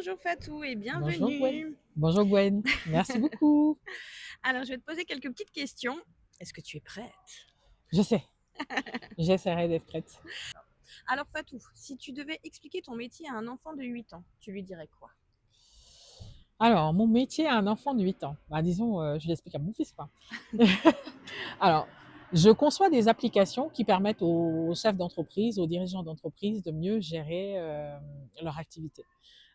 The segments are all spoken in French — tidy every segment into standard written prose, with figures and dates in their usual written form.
Bonjour Fatou et Bonjour Gwen. bienvenue. Bonjour Gwen. Merci beaucoup. Alors, je vais te poser quelques petites questions. Est-ce que tu es prête? Je sais, j'essaierai d'être prête. Alors Fatou, si tu devais expliquer ton métier à un enfant de 8 ans, tu lui dirais quoi? Alors, mon métier à un enfant de 8 ans. Bah, disons, je l'explique à mon fils, quoi. Alors, je conçois des applications qui permettent aux chefs d'entreprise, aux dirigeants d'entreprise de mieux gérer leur activité.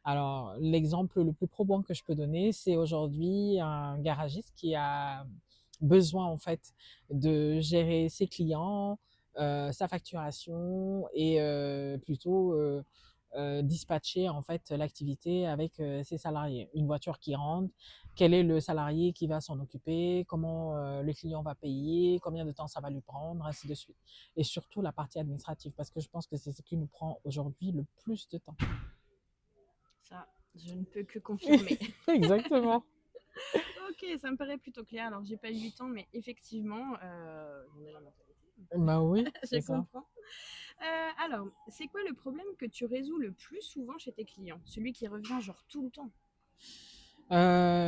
Alors, l'exemple le plus probant que je peux donner, c'est aujourd'hui un garagiste qui a besoin en fait de gérer ses clients, sa facturation et plutôt dispatcher en fait l'activité avec ses salariés. Une voiture qui rentre, quel est le salarié qui va s'en occuper, comment le client va payer, combien de temps ça va lui prendre, ainsi de suite. Et surtout la partie administrative, parce que je pense que c'est ce qui nous prend aujourd'hui le plus de temps. Ça, je ne peux que confirmer. Exactement. Ok, ça me paraît plutôt clair. Alors, j'ai pas 8 ans, mais effectivement, j'en ai la mentalité. Bah oui, Je c'est ça. comprends. Alors, c'est quoi le problème que tu résous le plus souvent chez tes clients? Celui qui revient genre tout le temps.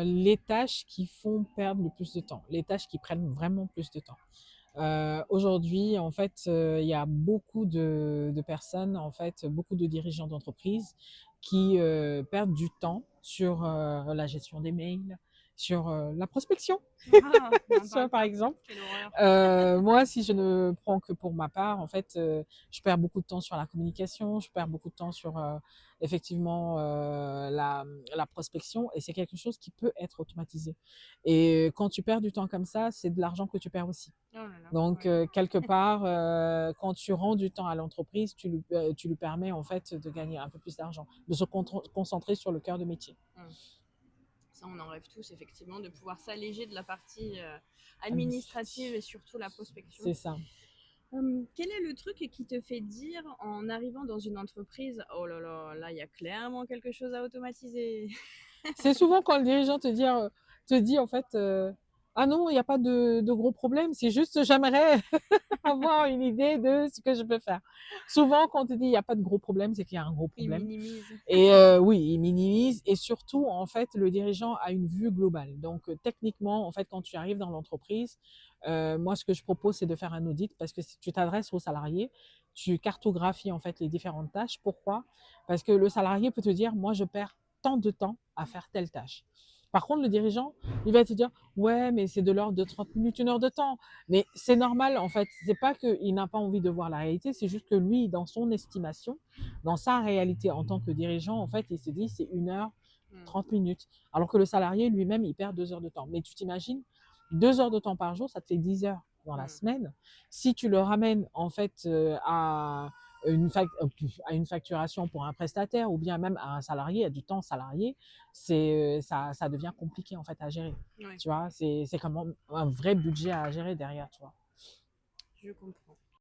Les tâches qui font perdre le plus de temps, les tâches qui prennent vraiment plus de temps. Aujourd'hui, en fait, il y a beaucoup de personnes, en fait, beaucoup de dirigeants d'entreprise qui perdent du temps sur la gestion des mails, sur la prospection, Ah, n'en ça, parle par pas. exemple. Quelle horreur. Moi, si je ne prends que pour ma part, en fait, je perds beaucoup de temps sur la communication, je perds beaucoup de temps sur effectivement la prospection, et c'est quelque chose qui peut être automatisé. Et quand tu perds du temps comme ça, c'est de l'argent que tu perds aussi. Oh là là, Donc, ouais. quelque part, quand tu rends du temps à l'entreprise, tu lui permets en fait de gagner un peu plus d'argent, de se concentrer sur le cœur de métier. Hum. Ça, on en rêve tous, effectivement, de pouvoir s'alléger de la partie administrative Administratif. et surtout la prospection. C'est ça. Quel est le truc qui te fait dire en arrivant dans une entreprise, oh là là, là, il y a clairement quelque chose à automatiser? C'est souvent quand le dirigeant te dit en fait, ah non, il n'y a pas de gros problème, c'est juste j'aimerais avoir une idée de ce que je peux faire. Souvent, quand on te dit il n'y a pas de gros problème, c'est qu'il y a un gros Il problème. minimise. Et oui, il minimise, et surtout, en fait, le dirigeant a une vue globale. Donc, techniquement, en fait, quand tu arrives dans l'entreprise, moi, ce que je propose, c'est de faire un audit, parce que si tu t'adresses aux salariés, tu cartographies en fait les différentes tâches. Pourquoi? Parce que le salarié peut te dire, moi, je perds tant de temps à faire telle tâche. Par contre, le dirigeant, il va te dire, ouais, mais c'est de l'ordre de 30 minutes, 1 heure de temps. Mais c'est normal, en fait. C'est pas qu'il n'a pas envie de voir la réalité, c'est juste que lui, dans son estimation, dans sa réalité en tant que dirigeant, en fait, il se dit, c'est 1 heure, Hmm. 30 minutes. Alors que le salarié, lui-même, il perd 2 heures de temps. Mais tu t'imagines, 2 heures de temps par jour, ça te fait 10 heures dans la Hmm. semaine. Si tu le ramènes, en fait, à une facturation pour un prestataire, ou bien même à un salarié, à du temps salarié, ça devient compliqué en fait à gérer. Ouais, Tu vois, c'est comme un vrai budget à gérer derrière, tu vois. je comprends.